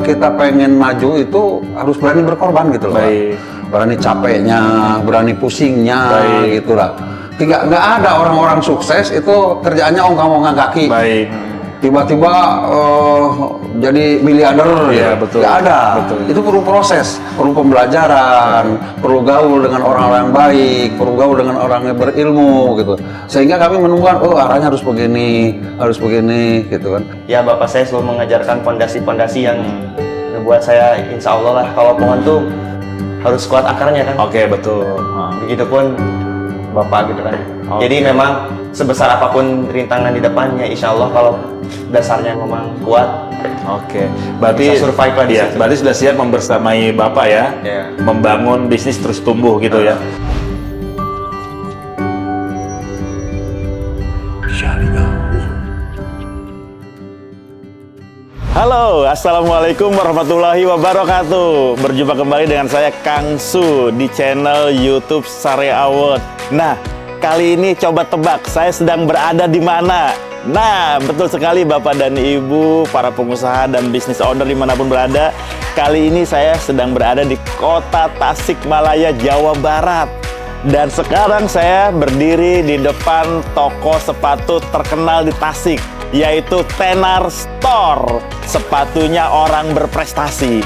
kita pengen maju itu harus berani berkorban gitu loh. Baik. Berani capeknya, berani pusingnya, gitu lah. Nggak ada orang-orang sukses itu kerjaannya ongkang-ongkang kaki. Baik. Tiba-tiba jadi miliarder, ya, betul. Nggak ada. Betul. Itu perlu proses, perlu pembelajaran, perlu gaul dengan orang-orang baik, perlu gaul dengan orang yang berilmu gitu. Sehingga kami menemukan, oh arahnya harus begini, gitu kan. Ya Bapak saya selalu mengajarkan pondasi-pondasi yang buat saya insya Allah lah kalau pohon tuh harus kuat akarnya kan. Oke, betul. Begitupun Bapak gitu kan. Jadi memang sebesar apapun rintangan di depannya, insya Allah kalau dasarnya memang kuat. Oke, berarti bisa survive lah di situ. berarti sudah siap membersamai Bapak ya, membangun bisnis terus tumbuh gitu ya. Halo, assalamualaikum warahmatullahi wabarakatuh. Berjumpa kembali dengan saya Kang Su di channel YouTube Sare Award. Nah, kali ini coba tebak saya sedang berada di mana? Nah, betul sekali Bapak dan Ibu, para pengusaha dan bisnis owner dimanapun berada. Kali ini saya sedang berada di kota Tasikmalaya, Jawa Barat. Dan sekarang saya berdiri di depan toko sepatu terkenal di Tasik, yaitu Tenar Store, sepatunya orang berprestasi.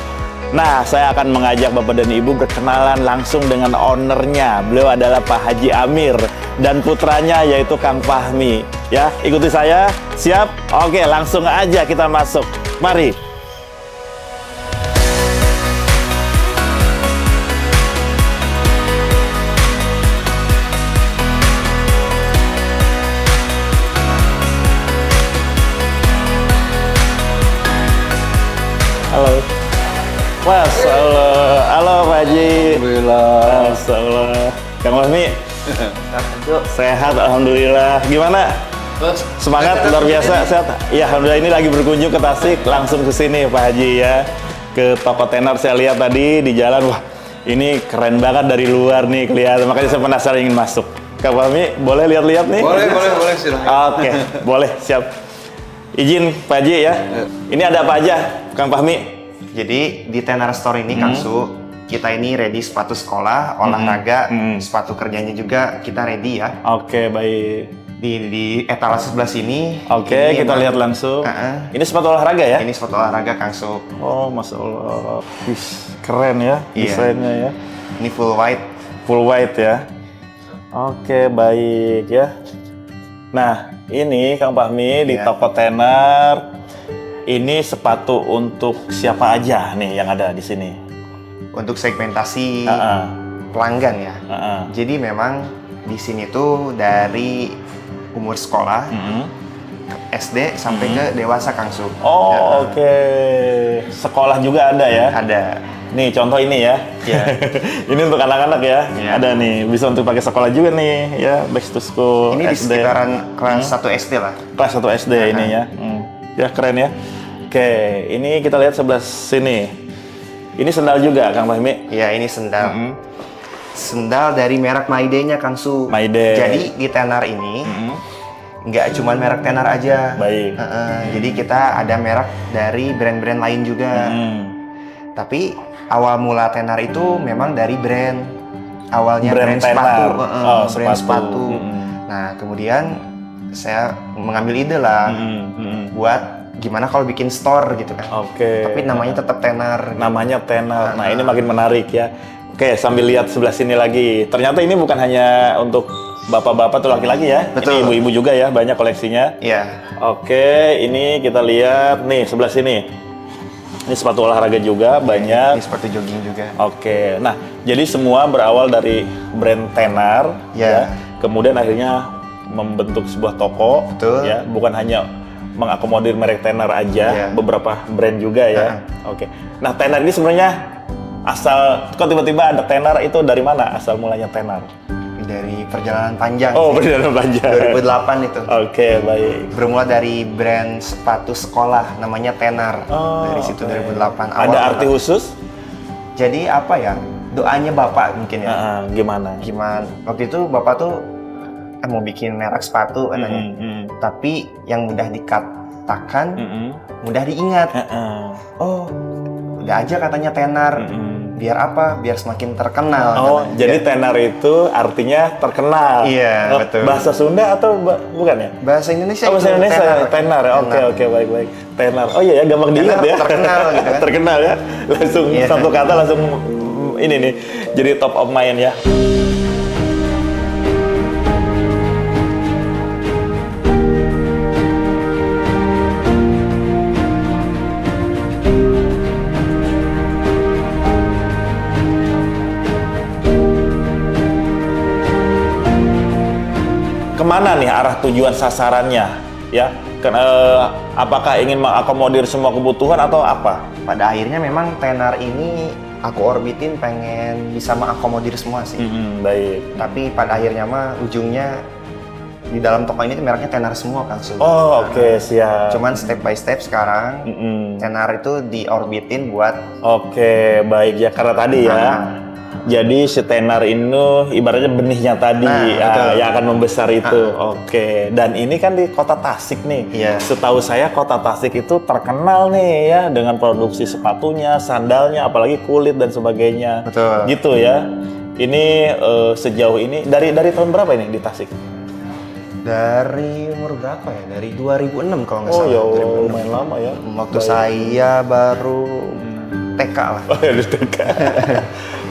Nah, saya akan mengajak Bapak dan Ibu berkenalan langsung dengan ownernya. Beliau adalah Pak Haji Amir dan putranya yaitu Kang Fahmi. Ya, ikuti saya. Siap? Oke, langsung aja kita masuk. Mari. Halo. Mas, halo Pak Haji. Alhamdulillah. Masalah. Kang Fahmi. Sehat, alhamdulillah. Gimana? Semangat, luar biasa, sehat. Ya, alhamdulillah ini lagi berkunjung ke Tasik, langsung ke sini Pak Haji ya. Ke toko Tenar saya lihat tadi di jalan, wah ini keren banget dari luar nih kelihatan. Makanya saya penasaran ingin masuk. Kang Fahmi, boleh lihat-lihat nih? Boleh, silakan. Oke, boleh, siap. Izin Pak Haji ya. Ini ada apa aja, Kang Fahmi? Jadi di Tenar Store ini Kang Su, kita ini ready sepatu sekolah, olahraga, sepatu kerjanya juga kita ready ya. Oke, baik. Di etalase sebelah sini. Oke, kita lihat langsung. Ini sepatu olahraga ya? Ini sepatu olahraga Kang Su. Oh, Masya Allah. Keren ya desainnya ya. Ini full white. Full white ya. Oke, baik ya. Nah, ini Kang Fahmi di toko Tenar. Ini sepatu untuk siapa aja nih yang ada di sini? Untuk segmentasi pelanggan ya. Jadi memang di sini tuh dari umur sekolah SD sampai ke dewasa Kang Su. Oh, oke. Sekolah juga ada ya? Ada. Nih contoh ini ya. Ini untuk anak-anak ya. Ada nih, bisa untuk pakai sekolah juga nih ya. Back to school. Ini SD. di sekitaran kelas 1 SD lah. Kelas 1 SD ini ya. Ya keren ya. Oke, ini kita lihat sebelah sini. Ini sendal juga, Kang Fahmi? Iya, ini sendal. Sendal dari merek Maide-nya, Kang Su. Maide. Jadi di Tenar ini nggak cuma merek Tenar aja. Baik. Jadi kita ada merek dari brand-brand lain juga. Tapi awal mula Tenar itu memang dari brand. Awalnya brand sepatu. Brand sepatu. Nah, kemudian saya mengambil ide lah buat gimana kalau bikin store gitu kan. Oke. Tapi namanya tetap Tenar. Namanya Tenar. Nah, ini makin menarik ya. Oke, sambil lihat sebelah sini lagi. Ternyata ini bukan hanya untuk bapak-bapak atau laki-laki ya. Betul. Ini ibu-ibu juga ya, banyak koleksinya. Iya. Oke, ini kita lihat nih sebelah sini. Ini sepatu olahraga juga banyak. Ini sepatu jogging juga. Oke. Nah, jadi semua berawal dari brand Tenar ya. Kemudian akhirnya membentuk sebuah toko. Betul. Ya, bukan hanya mengakomodir merek Tenar aja, beberapa brand juga ya. Oke. Nah, Tenar ini sebenarnya asal kok tiba-tiba ada Tenar itu dari mana asal mulanya Tenar? Dari perjalanan panjang. Oh, perjalanan panjang. 2008 itu. Oke, baik. Bermula dari brand sepatu sekolah namanya Tenar. Dari situ 2008 awal. Ada arti khusus? Jadi apa ya? Doanya Bapak mungkin ya. Gimana? Waktu itu Bapak tuh mau bikin merek sepatu katanya. Tapi yang mudah dikatakan, mudah diingat. Oh, nggak aja katanya tenar. Biar apa? Biar semakin terkenal. Oh, katanya. jadi tenar itu artinya terkenal. Iya, betul. Bahasa Sunda atau bukan ya? Bahasa Indonesia. Oh, bahasa itu Indonesia tenar ya. Oke, baik. Tenar. Oh iya ya, gampang diingat ya. Terkenal gitu kan. Terkenal ya. Langsung satu kata langsung ini nih. Jadi top of mind ya. Kemana nih arah tujuan sasarannya ya? Apakah ingin mengakomodir semua kebutuhan atau apa? Pada akhirnya memang tenar ini aku orbitin pengen bisa mengakomodir semua sih. Baik. Tapi pada akhirnya mah ujungnya di dalam toko ini mereknya tenar semua kan. Oh, oke, siap. Cuman step by step sekarang tenar itu diorbitin buat. Oke, baik ya, karena tadi ya. Jadi si tenar ini ibaratnya benihnya tadi yang akan membesar itu. Oke. Dan ini kan di Kota Tasik nih. Iya. Setahu saya Kota Tasik itu terkenal nih ya dengan produksi sepatunya, sandalnya, apalagi kulit dan sebagainya. Betul. Gitu ya. Ini sejauh ini dari tahun berapa ini di Tasik? Dari umur berapa ya? Dari 2006 kalau nggak Oh salah. ya, 2006. lumayan lama ya. Waktu saya baru TK lah. Oh ya, TK.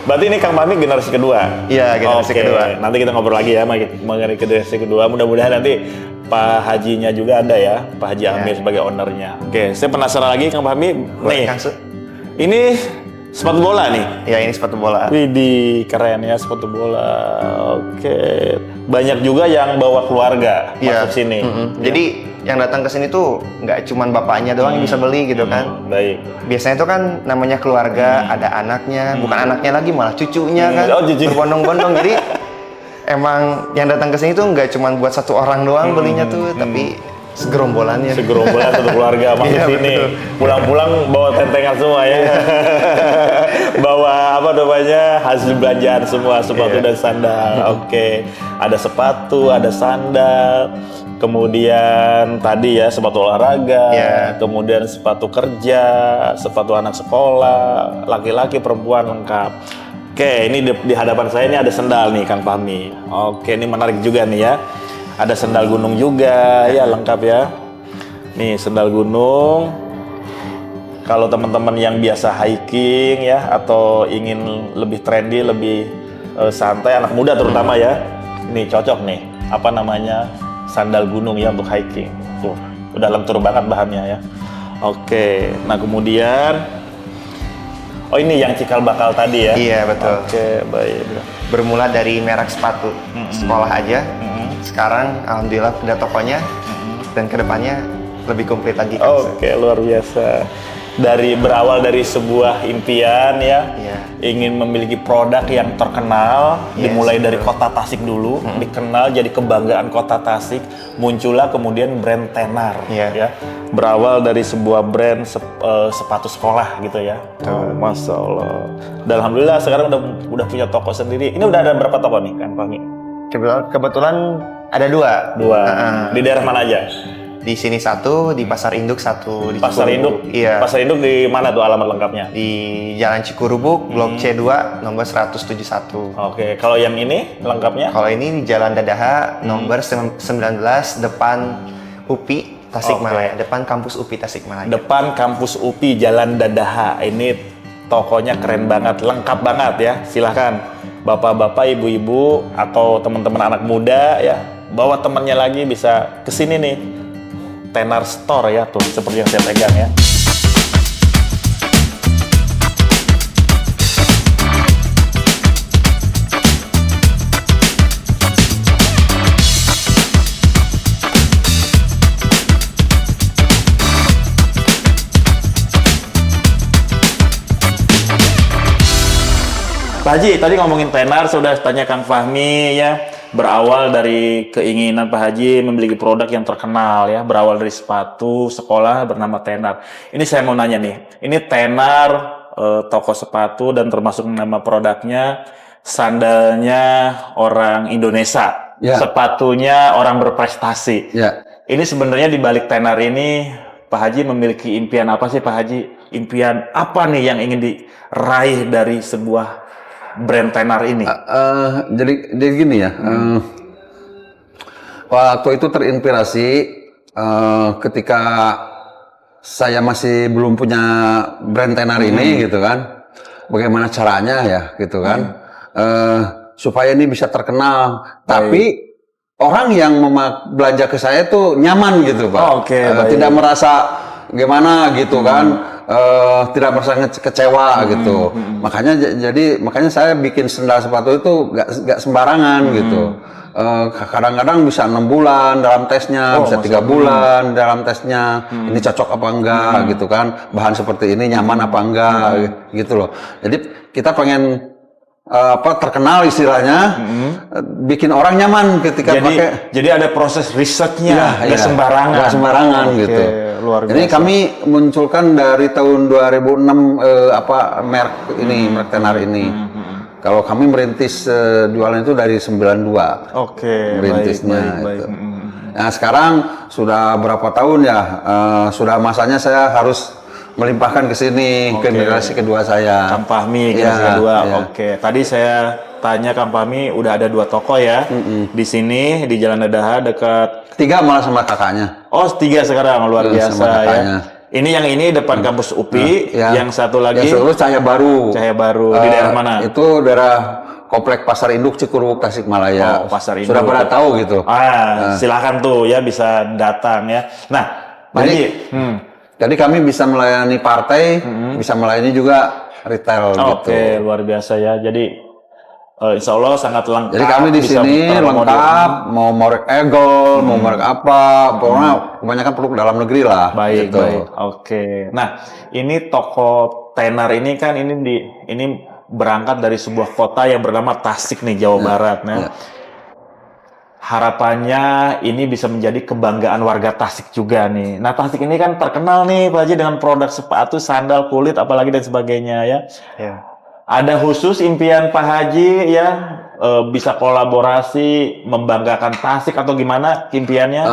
Berarti ini Kang Fahmi generasi kedua? Iya, generasi kedua. Nanti kita ngobrol lagi ya mengenai generasi kedua. Mudah-mudahan nanti Pak Hajinya juga ada ya, Pak Haji Amir sebagai ownernya. Oke, saya penasaran lagi Kang Fahmi. Nih, ini sepatu bola nih. Ya, ini sepatu bola. Widih, keren ya sepatu bola. Oke, banyak juga yang bawa keluarga masuk sini. Jadi yang datang ke sini tuh nggak cuman bapaknya doang yang bisa beli gitu kan. Baik. Biasanya itu kan namanya keluarga, ada anaknya, bukan anaknya lagi malah cucunya kan. Oh, cucu. Berbondong-bondong. Jadi emang yang datang ke sini tuh nggak cuman buat satu orang doang belinya tuh, tapi segerombolannya. Segerombolan satu keluarga masuk Iya, sini. betul. Pulang-pulang bawa tentengan semua ya. Bawa apa namanya hasil belanjaan semua, sepatu dan sandal. Oke. Ada sepatu, ada sandal. Kemudian tadi ya sepatu olahraga, kemudian sepatu kerja, sepatu anak sekolah, laki-laki, perempuan lengkap. Oke, ini di hadapan saya ini ada sendal nih Kang Fahmi. Oke, ini menarik juga nih ya. Ada sendal gunung juga ya, lengkap ya. Nih sendal gunung. Kalau teman-teman yang biasa hiking ya atau ingin lebih trendy, lebih santai, anak muda terutama ya, ini cocok nih. Apa namanya? Sandal gunung ya untuk hiking. Tuh, udah lentur banget bahannya ya. Oke, nah kemudian ini yang cikal bakal tadi ya. Iya, betul. Oke, baik. Bermula dari merek sepatu sekolah aja. Sekarang alhamdulillah udah tokonya dan kedepannya lebih komplit lagi kan. Oke, luar biasa. Berawal dari sebuah impian ya, ingin memiliki produk yang terkenal, dimulai dari Kota Tasik dulu, dikenal jadi kebanggaan Kota Tasik, muncullah kemudian brand Tenar, ya, berawal dari sebuah brand sepatu sekolah gitu ya. Masya Allah. Dan alhamdulillah sekarang udah punya toko sendiri. Ini udah ada berapa toko nih Kang Fahmi? Kebetulan ada dua. Di daerah mana aja? Di sini satu, di Pasar Induk satu. Di Pasar Induk? Iya. Pasar Induk di mana tuh alamat lengkapnya? Di Jalan Cikurubuk, Blok C2, nomor 171. Oke, kalau yang ini lengkapnya? Kalau ini di Jalan Dadaha, nomor 19, depan UPI Tasikmalaya. Depan kampus UPI Tasikmalaya. Depan kampus UPI Jalan Dadaha. Ini tokonya keren banget, lengkap banget ya. Silahkan bapak-bapak, ibu-ibu, atau teman-teman anak muda ya, bawa temannya lagi bisa kesini nih. Tenar Store ya tuh, seperti yang saya pegang ya. Pak Haji, tadi ngomongin tenar, sudah tanya Kang Fahmi ya. Berawal dari keinginan Pak Haji memiliki produk yang terkenal ya. Berawal dari sepatu sekolah bernama Tenar. Ini saya mau nanya nih, ini Tenar toko sepatu dan termasuk nama produknya, sandalnya orang Indonesia, sepatunya orang berprestasi. Ini sebenarnya di balik Tenar ini Pak Haji memiliki impian apa sih Pak Haji? impian apa nih yang ingin diraih dari sebuah brand tenar ini? Jadi gini ya, waktu itu terinspirasi ketika saya masih belum punya brand tenar ini gitu kan, bagaimana caranya ya gitu kan, supaya ini bisa terkenal, tapi orang yang belanja ke saya tuh nyaman gitu Pak, tidak merasa gimana gitu kan, tidak merasa kecewa gitu. Makanya saya bikin sendal sepatu itu gak sembarangan gitu. Kadang-kadang bisa 6 bulan dalam tesnya, bisa 3 bulan dalam tesnya. Ini cocok apa enggak gitu kan? Bahan seperti ini nyaman apa enggak gitu loh. Jadi kita pengen terkenal istilahnya, bikin orang nyaman ketika pakai. Jadi ada proses risetnya, nggak sembarangan. Nggak sembarangan gitu. Luar biasa. Jadi kami munculkan dari tahun 2006 merek ini, merek tenar ini. Kalau kami merintis jualan itu dari 92. Merintisnya baik. Nah sekarang sudah berapa tahun ya? Sudah masanya saya harus melimpahkan ke sini ke generasi kedua saya. Kang Fahmi generasi kedua. Tadi saya tanya Kang Fahmi udah ada 2 toko ya. Di sini di Jalan Dadaha dekat 3 malah sama kakaknya. Oh 3 sekarang, luar biasa ya. Ini yang ini depan kampus UPI, yang satu lagi yang Cahaya Baru. Cahaya Baru di daerah mana? Itu daerah Komplek Pasar Induk Cikurug Tasikmalaya. Pasar Induk. Sudah pada tahu gitu. Silakan tuh ya bisa datang ya. Nah, Pak Haji, jadi kami bisa melayani partai, bisa melayani juga retail gitu. Luar biasa ya. Jadi insya Allah sangat lengkap. Jadi kami di sini lengkap, mau merek Eagle, mau merek apa, pokoknya kebanyakan produk dalam negeri lah. Baik, gitu. baik. Nah, ini toko tenar ini kan ini berangkat dari sebuah kota yang bernama Tasik nih, Jawa Barat. Nah, harapannya ini bisa menjadi kebanggaan warga Tasik juga nih. Nah, Tasik ini kan terkenal nih Pak Haji dengan produk sepatu, sandal, kulit, apalagi dan sebagainya ya. Ada khusus impian Pak Haji ya bisa kolaborasi membanggakan Tasik atau gimana impiannya?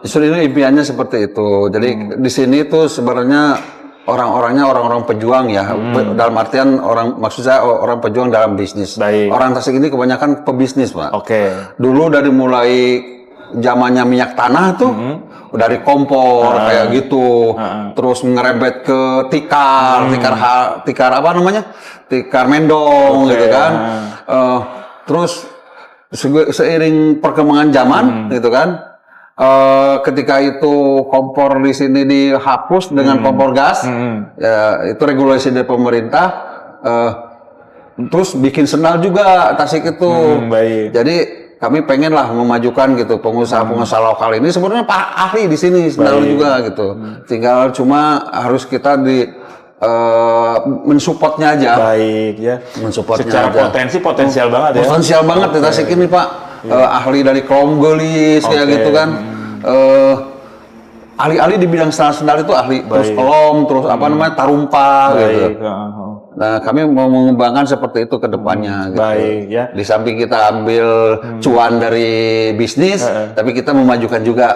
Justru ini impiannya seperti itu. Jadi di sini tuh sebenarnya orang-orangnya orang-orang pejuang ya. Dalam artian maksud saya orang pejuang dalam bisnis. Baik. Orang Tasik ini kebanyakan pebisnis Pak. Dulu dari mulai zamannya minyak tanah tuh dari kompor kayak gitu, terus ngerebet ke tikar apa namanya, tikar mendong gitu kan, terus seiring perkembangan zaman gitu kan, ketika itu kompor di sini dihapus dengan kompor gas, ya, itu regulasi dari pemerintah, terus bikin sendal juga Tasik itu, jadi kami pengen lah memajukan gitu pengusaha-pengusaha lokal ini sebenarnya Pak ahli di sini sendal juga gitu. Tinggal cuma harus kita mensupportnya aja. Baik ya. Mensupportnya secara aja. Potensial banget ya. Potensial banget di Tasik ini Pak. Ahli dari kaum gelis kayak gitu kan. Ahli-ahli di bidang sendal itu ahli. Terus kolom, terus apa namanya tarumpa gitu. Nah, kami mau mengembangkan seperti itu ke depannya gitu. Baik ya. Di samping kita ambil cuan dari bisnis, tapi kita memajukan juga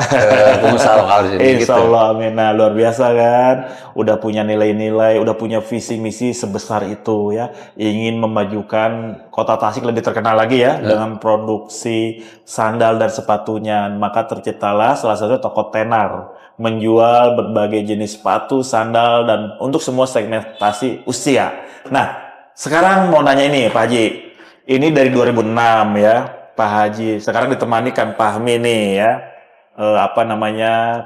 pengusaha lokal di sini. Insya Allah, amin. Nah, luar biasa kan. Udah punya nilai-nilai, udah punya visi misi sebesar itu ya. Ingin memajukan kota Tasik lebih terkenal lagi ya dengan produksi sandal dan sepatunya. Maka terciptalah salah satu toko tenar menjual berbagai jenis sepatu, sandal, dan untuk semua segmentasi usia. Nah, sekarang mau nanya ini Pak Haji. Ini dari 2006 ya, Pak Haji. Sekarang ditemani Kang Fahmi nih ya.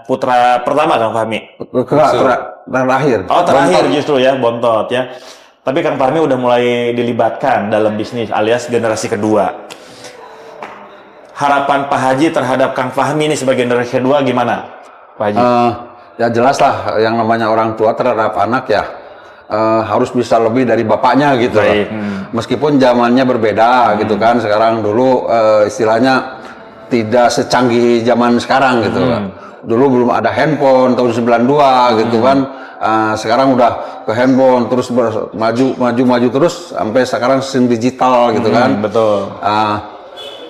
Putra pertama Kang Fahmi? Terakhir. Oh, terakhir justru ya, Bontot ya. Tapi Kang Fahmi udah mulai dilibatkan dalam bisnis alias generasi kedua. Harapan Pak Haji terhadap Kang Fahmi ini sebagai generasi kedua gimana? Pak Haji? Ya jelas lah yang namanya orang tua terhadap anak ya harus bisa lebih dari bapaknya gitu. Meskipun zamannya berbeda gitu kan. Sekarang dulu istilahnya tidak secanggih zaman sekarang gitu. Dulu belum ada handphone tahun 92 gitu kan. Sekarang udah ke handphone terus maju terus sampai sekarang sistem digital gitu kan. Betul.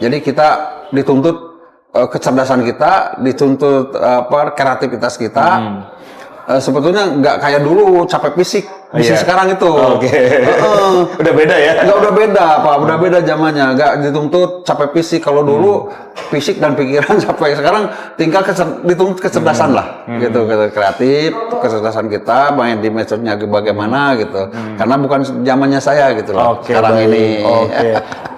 Jadi kita dituntut kecerdasan kita, dituntut kreativitas kita, sebetulnya nggak kayak dulu capek fisik. Bisnis sekarang itu. Udah beda ya? Nggak, udah beda, Pak. Udah beda zamannya. Nggak dituntut capek fisik. Kalau dulu fisik dan pikiran capek. Sekarang tinggal dituntut kecerdasan lah. Gitu. Kreatif, kecerdasan kita, main di medsosnya bagaimana gitu. Karena bukan zamannya saya gitu loh. Sekarang ini.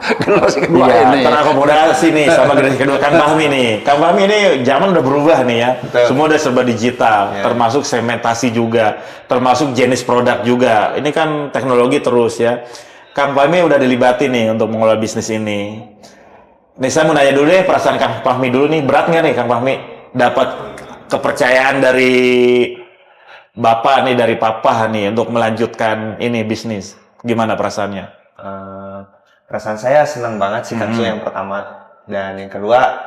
Generasi kedua ini. Terakomodasi nih sama generasi kedua. Kang Fahmi nih. Kang Fahmi ini zaman udah berubah nih ya. Semua udah serba digital. Termasuk segmentasi juga. Termasuk jenis produk juga. Ini kan teknologi terus ya. Kang Fahmi udah dilibatin nih untuk mengelola bisnis ini. Nih saya mau nanya dulu deh perasaan Kang Fahmi dulu nih. Berat nggak nih Kang Fahmi dapat kepercayaan dari Bapak nih, dari Papa nih untuk melanjutkan ini bisnis? Gimana perasaannya? Perasaan saya senang banget sih Kang Su yang pertama. Dan yang kedua,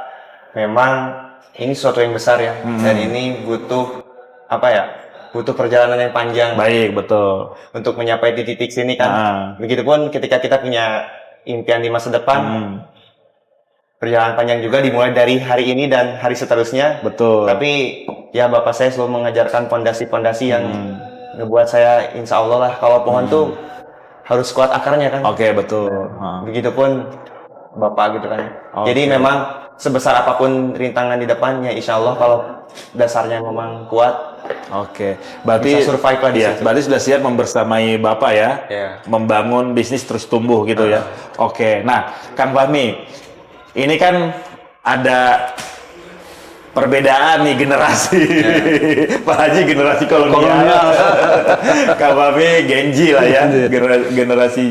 memang ini sesuatu yang besar ya. Dan ini butuh apa ya? Butuh perjalanan yang panjang. Baik, betul. Untuk mencapai di titik sini kan. Begitupun ketika kita punya impian di masa depan, perjalanan panjang juga dimulai dari hari ini dan hari seterusnya. Betul. Tapi ya Bapak saya selalu mengajarkan pondasi-pondasi yang ngebuat saya insya Allah lah kalau pohon tuh harus kuat akarnya kan. Oke, betul. Begitupun Bapak gitu kan. Jadi memang sebesar apapun rintangan di depannya, insya Allah kalau dasarnya memang kuat. Berarti bisa survive lah di situ. Berarti sudah siap membersamai Bapak ya, membangun bisnis terus tumbuh gitu ya. Nah Kang Fahmi, ini kan ada perbedaan nih generasi. Pak Haji generasi kolonial, Kang Fahmi Gen Z lah ya, generasi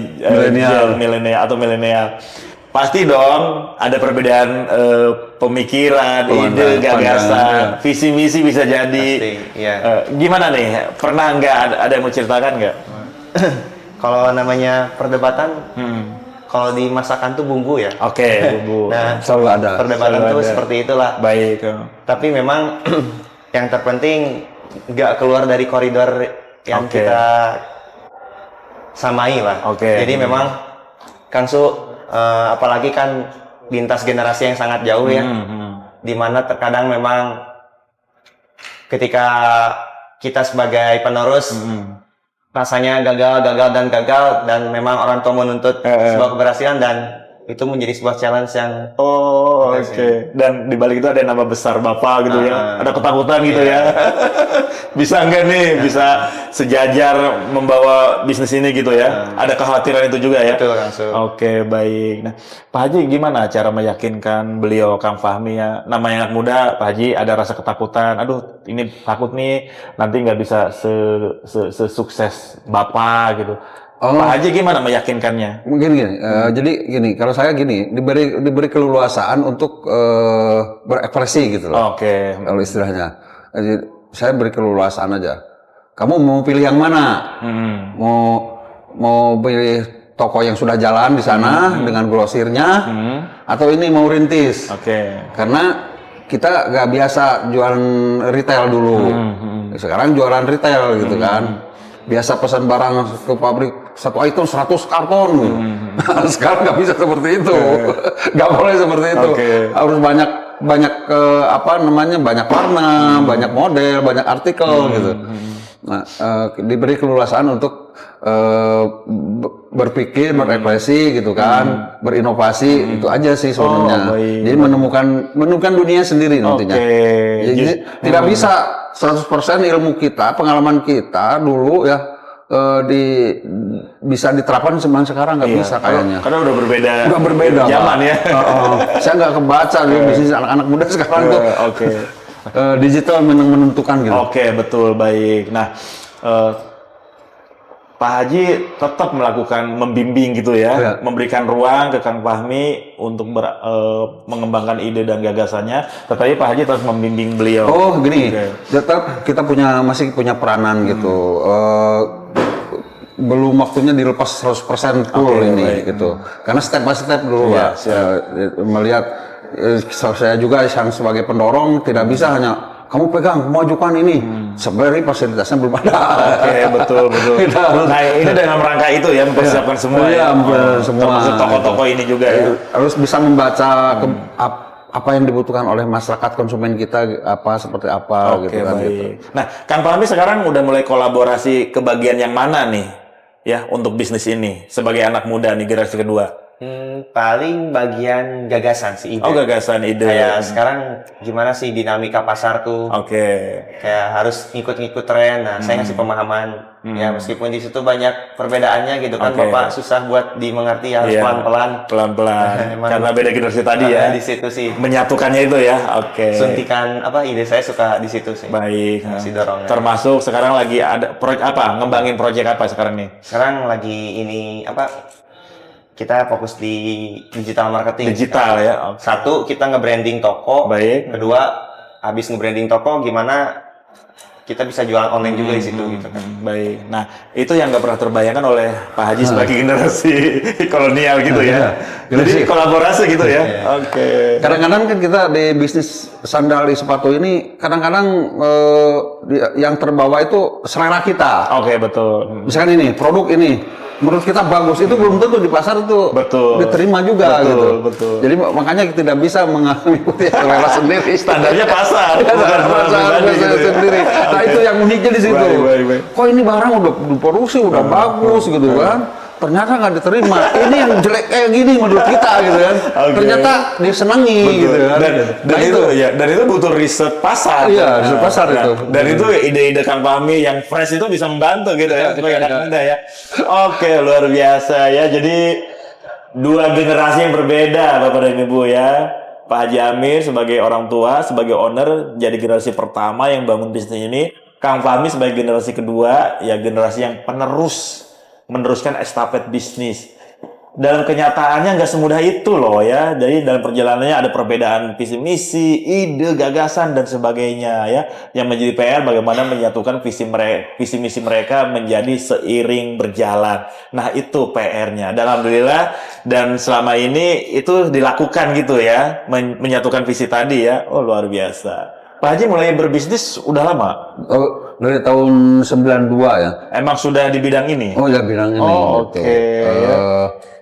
milenial atau milenial. Pasti dong ada perbedaan pemikiran, ide, gagasan, visi misi bisa jadi. Pasti, iya. Gimana nih? Pernah nggak ada yang mau ceritakan nggak? Kalau namanya perdebatan, kalau di masakan tuh bumbu ya. Bumbu. Nah, Selalu ada. Perdebatan tuh seperti itulah. Baik. Tapi memang yang terpenting nggak keluar dari koridor yang kita samai lah. Jadi memang Kang Su, apalagi kan lintas generasi yang sangat jauh ya, dimana terkadang memang ketika kita sebagai penerus rasanya gagal dan memang orang tua menuntut sebuah keberhasilan dan itu menjadi sebuah challenge yang Dan di balik itu ada nama besar Bapak gitu ya, ada ketakutan gitu ya. Bisa nggak nih bisa sejajar membawa bisnis ini gitu ya? Ada kekhawatiran itu juga ya? Betul, langsung. Baik. Nah, Pak Haji gimana cara meyakinkan beliau, Kang Fahmi ya? Namanya anak muda, Pak Haji ada rasa ketakutan. Aduh, ini takut nih nanti nggak bisa sesukses Bapak gitu. Pak Haji gimana meyakinkannya? Mungkin gini, jadi gini, kalau saya gini, diberi keleluasaan untuk berekspresi gitu loh. Kalau istilahnya, jadi saya beri keleluasaan aja. Kamu mau pilih yang mana? Mau pilih toko yang sudah jalan di sana dengan grosirnya, atau ini mau rintis? Karena kita nggak biasa jualan retail dulu, sekarang jualan retail gitu kan. Biasa pesan barang ke pabrik satu item 100 karton. Sekarang nggak bisa seperti itu, nggak boleh seperti itu. Harus banyak banyak warna, banyak model, banyak artikel gitu. Nah, diberi keleluasaan untuk berpikir, berekspresi gitu kan, berinovasi, itu aja sih sebenarnya. Jadi menemukan dunia sendiri nantinya. Jadi tidak bisa 100% ilmu kita, pengalaman kita dulu ya bisa diterapkan sekarang nggak bisa kayaknya. Karena udah berbeda zaman ya. Saya nggak kebaca nih bisnis anak-anak muda sekarang tuh. Digital menentukan gitu. Betul, baik. Nah, Pak Haji tetap melakukan membimbing gitu ya, memberikan ruang ke Kang Fahmi untuk mengembangkan ide dan gagasannya. Tetapi Pak Haji tetap membimbing beliau. Gini, tetap kita masih punya peranan gitu. Belum waktunya dilepas 100% full ini gitu. Karena step by step dulu melihat saya juga yang sebagai pendorong tidak bisa hanya kamu pegang, majukan ini. Sebenarnya fasilitasnya belum ada. Betul. Nah, ini dalam rangka itu ya, mempersiapkan semua ya. Semua. Termasuk toko-toko ini juga ya. Harus bisa membaca apa yang dibutuhkan oleh masyarakat konsumen kita apa seperti apa Oke, gitu kan baik. gitu. Nah, Kang Fahmi sekarang udah mulai kolaborasi ke bagian yang mana nih? Ya, untuk bisnis ini sebagai anak muda nih generasi kedua. Paling bagian gagasan sih, ide. Oh, gagasan ide. Kayak sekarang gimana sih dinamika pasar tuh? Oke. Kayak harus ngikut-ngikut tren. Nah, saya ngasih pemahaman. Ya, meskipun di situ banyak perbedaannya gitu kan, Oke. Bapak susah buat dimengerti, harus Iya. pelan-pelan. Pelan-pelan. Emang- Karena beda generasi tadi ya. Di situ sih. Menyatukannya itu ya. Oke. Suntikan ide saya suka di situ sih. Baik. Kasih dorongan. Termasuk sekarang lagi ada proyek apa? Ngembangin proyek apa sekarang nih? Sekarang lagi kita fokus di digital marketing. Digital ya. Oke. Satu, kita nge-branding toko. Baik. Kedua, habis nge-branding toko, gimana kita bisa jualan online juga di situ gitu kan. Baik. Nah, itu yang nggak pernah terbayangkan oleh Pak Haji sebagai generasi kolonial gitu ya. Jadi kolaborasi gitu ya. Oke. Kadang-kadang kan kita di bisnis sandal di sepatu ini kadang-kadang yang terbawa itu selera kita. Oke, betul. Misalkan ini produk ini menurut kita bagus, itu belum tentu di pasar itu Betul. diterima juga Betul, gitu. betul. Jadi makanya kita tidak bisa mengikuti selera sendiri. Standarnya pasar, bukan Pasar pribadi gitu ya. sendiri. Nah itu yang uniknya di situ. Baik. Kok ini barang udah diproduksi, udah bagus gitu kan? Ternyata nggak diterima. Ini yang jelek kayak gini menurut kita gitu kan. Oke. Ternyata disenangi gitu kan. Dan Nah, dan itu butuh riset pasar. Iya, riset pasar itu. Dan itu ide-ide Kang Fahmi yang fresh itu bisa membantu gitu ya sebagai anak muda ya. Oke, luar biasa ya. Jadi dua generasi yang berbeda Bapak dan Ibu ya. Pak Haji Amir sebagai orang tua, sebagai owner, jadi generasi pertama yang bangun bisnis ini. Kang Fahmi sebagai generasi kedua, ya generasi yang meneruskan estafet bisnis. Dalam kenyataannya nggak semudah itu loh ya. Jadi dalam perjalanannya ada perbedaan visi misi, ide, gagasan dan sebagainya ya. Yang menjadi PR bagaimana menyatukan visi misi mereka menjadi seiring berjalan. Nah itu PR-nya. Dan alhamdulillah dan selama ini itu dilakukan gitu ya, menyatukan visi tadi ya. Oh luar biasa. Pak Haji mulai berbisnis udah lama? Oh, dari tahun 92 ya. Emang sudah di bidang ini? Oh ya bidang ini. Oh, gitu. oke.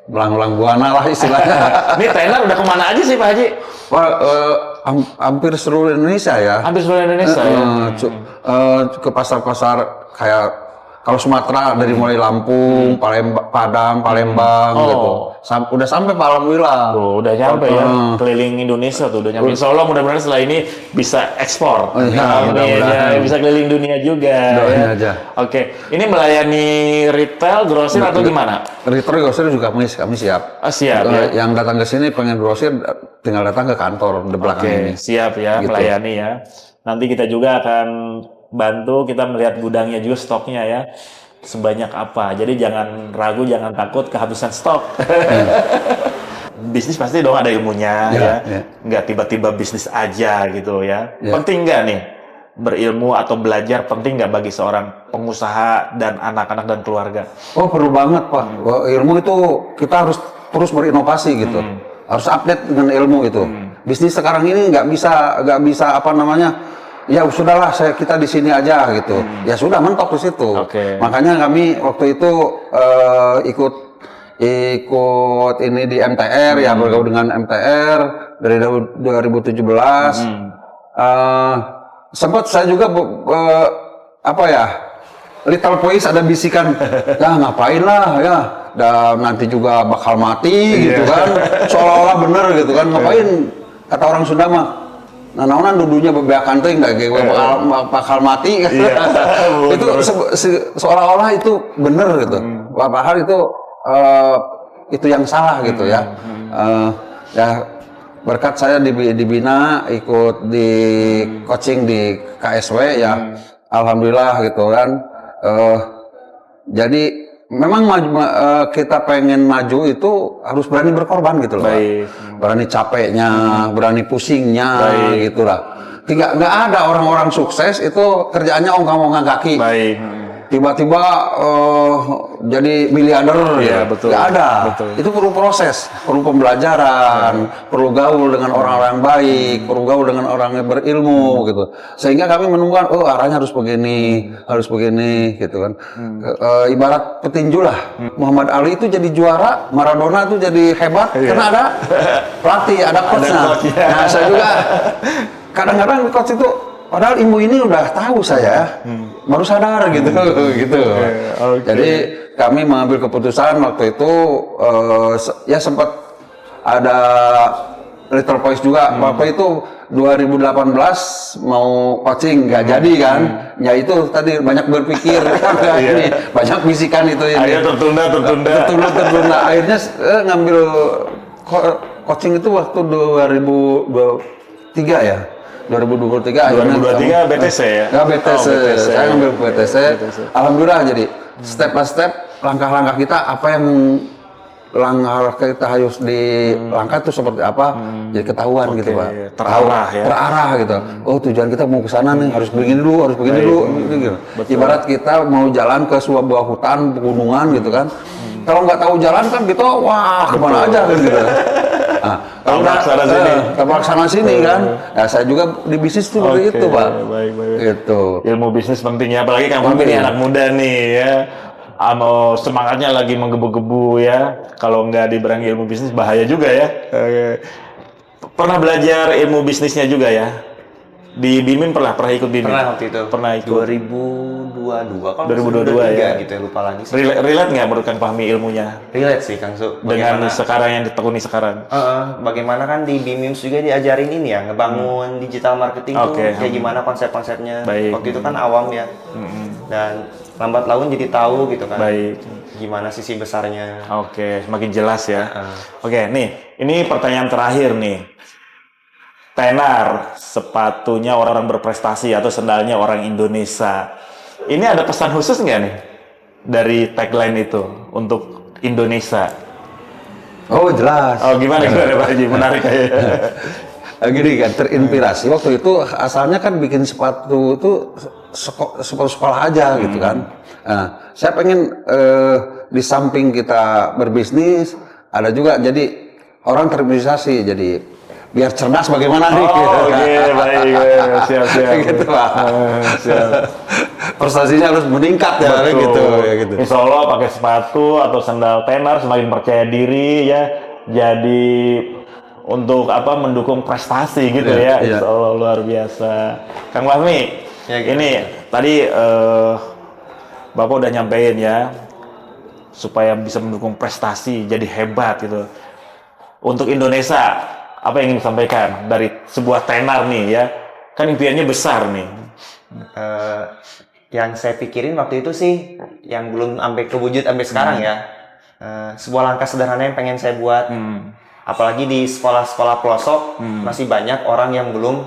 Belang-belang buana lah istilahnya. Ini tenar udah kemana aja sih Pak Haji? Wah, hampir seluruh Indonesia ya. Hampir seluruh Indonesia ya? Ke pasar-pasar kayak kalau Sumatera dari mulai Lampung, Padang, Palembang gitu. Udah sampai Pak alhamdulillah. Tuh, udah nyampe ya, keliling Indonesia tuh udah nyampe. Insya Allah mudah-mudahan setelah ini bisa ekspor. Oh, iya, Amin, mudah-mudahan. ya, bisa keliling dunia juga. Doain Ya. aja. Oke, ini melayani retail, grosir atau gimana? Retail grosir juga kami siap. Siap ya. Yang datang ke sini pengen grosir tinggal datang ke kantor di belakang ini. Siap ya, Gitu. melayani ya. Nanti kita juga akan bantu, kita melihat gudangnya juga, stoknya ya. Sebanyak apa. Jadi jangan ragu, jangan takut kehabisan stok. Bisnis pasti dong ada ilmunya ya. Nggak tiba-tiba bisnis aja gitu ya. Penting nggak nih berilmu atau belajar, penting nggak bagi seorang pengusaha dan anak-anak dan keluarga? Oh perlu banget Pak. Wah, ilmu itu kita harus terus berinovasi gitu. Harus update dengan ilmu itu. Bisnis sekarang ini nggak bisa apa namanya. Ya sudahlah kita di sini aja gitu. Ya sudah mentok di situ. Oke. Makanya kami waktu itu ikut ini di MTR ya, bergabung dengan MTR dari 2017. Sempat saya juga Little Voice ada bisikan, ya ngapain lah ya, dan nanti juga bakal mati gitu kan, seolah-olah bener gitu kan, ngapain kata orang Sunda mah. Nah, naonan dudunya bebeakan teh enggak bakal mati kan. Itu seolah-olah itu bener gitu. Padahal itu yang salah gitu ya. Ya berkat saya dibina, ikut di coaching di KSW ya. Alhamdulillah gitu kan. Jadi memang kita pengen maju itu harus berani berkorban gitu loh. Baik. Berani capeknya, berani pusingnya, gitulah. Nggak ada orang-orang sukses itu kerjaannya ongkang-ongkang kaki. Baik. tiba-tiba jadi miliarder Iya, gitu. betul. Nggak ada. Betul. Itu perlu proses, perlu pembelajaran, perlu gaul dengan orang-orang yang baik, perlu gaul dengan orang yang berilmu gitu. Sehingga kami menemukan arahnya harus begini gitu kan. Ibarat petinju lah. Muhammad Ali itu jadi juara, Maradona itu jadi hebat karena ada pelatih, ada coachnya. coachnya. Nah, saya juga kadang-kadang coach itu padahal ilmu ini udah tahu saya, baru sadar gitu, gitu. Oke. Jadi kami mengambil keputusan waktu itu, ya sempat ada Little Voice juga. Waktu itu 2018 mau coaching nggak jadi kan? Ya itu tadi banyak berpikir, ini banyak bisikan itu ini. Akhirnya tertunda. Akhirnya ngambil coaching itu waktu 2023 ya. 2023 2023 BTC ya? Ya BTC. BTC. Saya ngambil BTC. Alhamdulillah jadi step by step langkah-langkah kita apa yang langkah kita harus dilangkah itu seperti apa jadi ketahuan gitu Pak. Terarah ya. Terarah gitu. Oh tujuan kita mau ke sana nih harus begini dulu gitu. Ibarat kita mau jalan ke sebuah hutan pegunungan gitu kan. Kalau nggak tahu jalan kan kita wah kemana aja kan gitu. Nah, kalau tabrak sana sini kan. Nah, saya juga di bisnis tuh seperti itu, Pak. Baik. Gitu. Ilmu bisnis penting ya, apalagi Kang Fahmi ini anak muda nih ya. Semangatnya lagi menggebu-gebu ya. Kalau nggak diberangi ilmu bisnis bahaya juga ya. Pernah belajar ilmu bisnisnya juga ya? Di Bimin pernah ikut Bimin? Pernah waktu itu. Pernah ikut. 2022 kalau 2022 ya. gitu ya, lupa lagi. Relate nggak menurut Kang Fahmi ilmunya? Relate sih Kang Su. Dengan sekarang yang ditekuni sekarang? Bagaimana kan di BIMIMS juga diajarin ini ya, ngebangun digital marketing tuh kayak gimana konsep-konsepnya. Baik. Waktu itu kan awam ya. Dan lambat laun jadi tahu gitu kan. Baik. Gimana sisi besarnya. Oke, semakin jelas ya. Oke, nih, ini pertanyaan terakhir nih. Tenar, sepatunya orang-orang berprestasi atau sendalnya orang Indonesia. Ini ada pesan khusus nggak nih dari tagline itu untuk Indonesia? Oh jelas. Oh gimana Pak Haji? Menarik ya. Gini kan terinspirasi waktu itu asalnya kan bikin sepatu itu sepatu sekolah aja gitu kan. Nah, saya pengen di samping kita berbisnis ada juga jadi orang terinspirasi jadi biar cerdas bagaimana nih. Oke, baik. Siap. Gitu Pak. Siap. Prestasinya harus meningkat ya gitu. Insya Allah pakai sepatu atau sandal tenar semakin percaya diri ya. Jadi untuk mendukung prestasi gitu ya. Insya Allah luar biasa. Kang Fahmi, ini tadi Bapak udah nyampein ya supaya bisa mendukung prestasi jadi hebat gitu. Untuk Indonesia apa yang ingin disampaikan dari sebuah tenar nih ya? Kan impiannya besar nih. Yang saya pikirin waktu itu sih yang belum sampai kewujud sampai sekarang ya. Sebuah langkah sederhana yang pengen saya buat. Apalagi di sekolah-sekolah pelosok masih banyak orang yang belum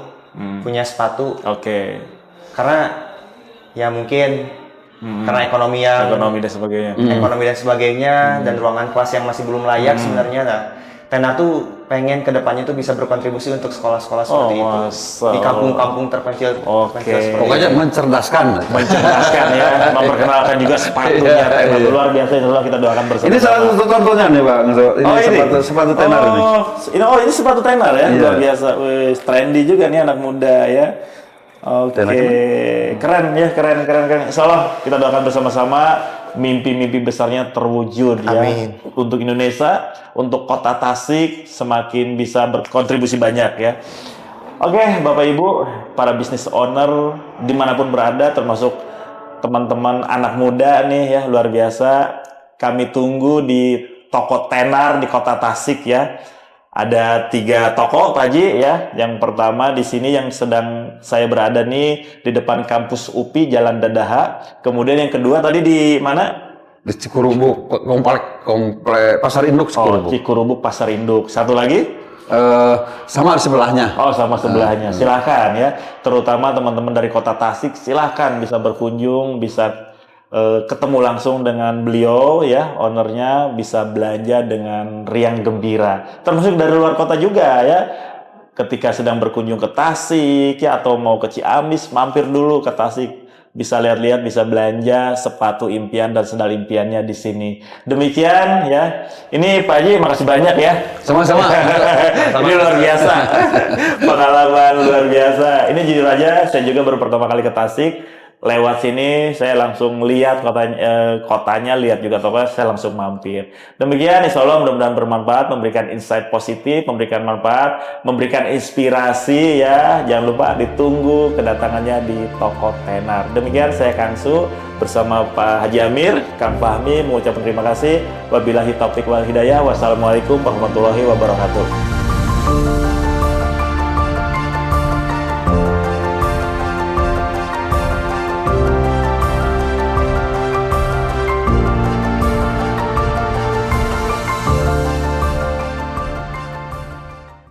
punya sepatu. Oke. Karena ya mungkin karena ekonomi dan sebagainya dan ruangan kelas yang masih belum layak sebenarnya. Nah, Tenar tuh pengen kedepannya tuh bisa berkontribusi untuk sekolah-sekolah seperti itu di kampung-kampung terpencil. Pokoknya mencerdaskan ya, memperkenalkan juga sepatunya Tenar luar biasa. Itulah kita doakan bersama. Ini salah satu contohnya nih Pak. Ini sepatu Tenar ini. Ini sepatu Tenar ya, luar biasa. Trendy juga nih anak muda ya. Oke, keren. Insya Allah kita doakan bersama-sama mimpi-mimpi besarnya terwujud ya. Amin. Untuk Indonesia, untuk kota Tasik semakin bisa berkontribusi banyak ya. Oke, Bapak Ibu, para business owner dimanapun berada, termasuk teman-teman anak muda nih ya, luar biasa. Kami tunggu di toko Tenar di kota Tasik ya. Ada 3 toko Pak Haji ya. Yang pertama di sini yang sedang saya berada nih di depan kampus UPI Jalan Dadaha. Kemudian yang kedua tadi di mana? Di Cikurubuk, komplek Pasar Induk Cikurubuk. Cikurubuk Pasar Induk. Satu lagi? Sama di sebelahnya. Oh, sama sebelahnya. Silahkan ya. Terutama teman-teman dari kota Tasik, silahkan bisa berkunjung, bisa ketemu langsung dengan beliau ya, ownernya, bisa belanja dengan riang gembira. Termasuk dari luar kota juga ya. Ketika sedang berkunjung ke Tasik ya atau mau ke Ciamis, mampir dulu ke Tasik bisa lihat-lihat, bisa belanja sepatu impian dan sendal impiannya di sini. Demikian ya. Ini Pak Haji, makasih banyak ya. Sama-sama. Ini luar biasa. Pengalaman luar biasa. Ini jujur aja, saya juga baru pertama kali ke Tasik. Lewat sini saya langsung lihat kotanya, lihat juga tokonya, saya langsung mampir. Demikian, insya Allah mudah-mudahan bermanfaat, memberikan insight positif, memberikan manfaat, memberikan inspirasi ya. Jangan lupa ditunggu kedatangannya di toko tenar. Demikian, saya Kang Su bersama Pak Haji Amir, Kang Fahmi mengucapkan terima kasih. Wabillahi taufiq wal hidayah. Wassalamualaikum warahmatullahi wabarakatuh.